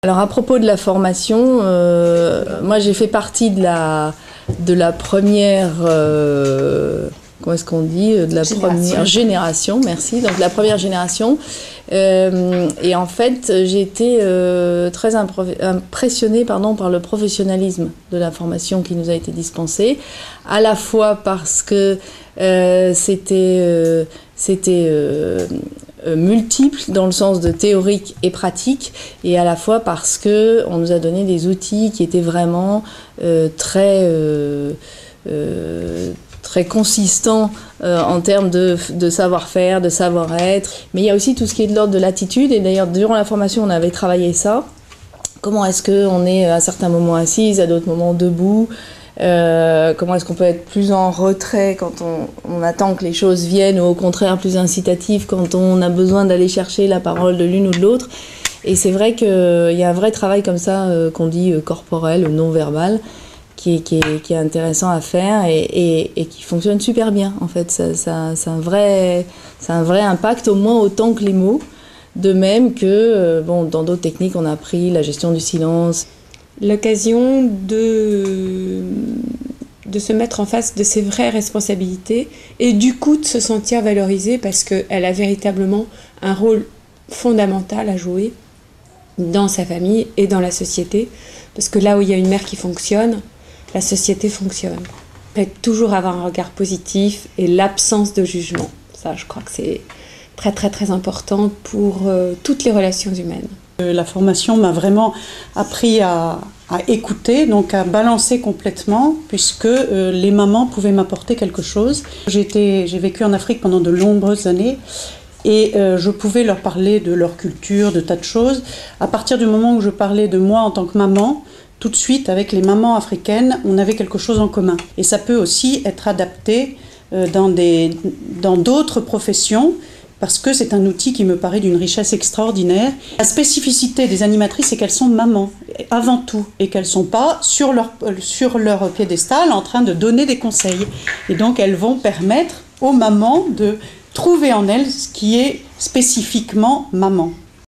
Alors à propos de la formation, moi j'ai fait partie de la première, comment est-ce qu'on dit, de la première génération, merci, donc la première génération. Et en fait j'ai été très impressionnée par le professionnalisme de la formation qui nous a été dispensée, à la fois parce que c'était multiple dans le sens de théorique et pratique, et à la fois parce qu'on nous a donné des outils qui étaient vraiment très consistants en termes de savoir-faire, de savoir-être. Mais il y a aussi tout ce qui est de l'ordre de l'attitude, et d'ailleurs durant la formation on avait travaillé ça. Comment est-ce qu'on est à certains moments assise, à d'autres moments debout, comment est-ce qu'on peut être plus en retrait quand on attend que les choses viennent, ou au contraire plus incitatif quand on a besoin d'aller chercher la parole de l'une ou de l'autre. Et c'est vrai qu'il y a un vrai travail comme ça qu'on dit corporel ou non-verbal qui est intéressant à faire et qui fonctionne super bien en fait. C'est un vrai impact, au moins autant que les mots. De même que dans d'autres techniques on a appris la gestion du silence. L'occasion de se mettre en face de ses vraies responsabilités et du coup de se sentir valorisée, parce qu'elle a véritablement un rôle fondamental à jouer dans sa famille et dans la société, parce que là où il y a une mère qui fonctionne, la société fonctionne. Et toujours avoir un regard positif et l'absence de jugement, ça je crois que c'est très très très important pour toutes les relations humaines. La formation m'a vraiment appris à écouter, donc à balancer complètement, puisque les mamans pouvaient m'apporter quelque chose. J'ai vécu en Afrique pendant de nombreuses années et je pouvais leur parler de leur culture, de tas de choses. À partir du moment où je parlais de moi en tant que maman, tout de suite avec les mamans africaines, on avait quelque chose en commun. Et ça peut aussi être adapté dans d'autres professions, parce que c'est un outil qui me paraît d'une richesse extraordinaire. La spécificité des animatrices, c'est qu'elles sont mamans, avant tout, et qu'elles ne sont pas sur leur piédestal en train de donner des conseils. Et donc elles vont permettre aux mamans de trouver en elles ce qui est spécifiquement maman.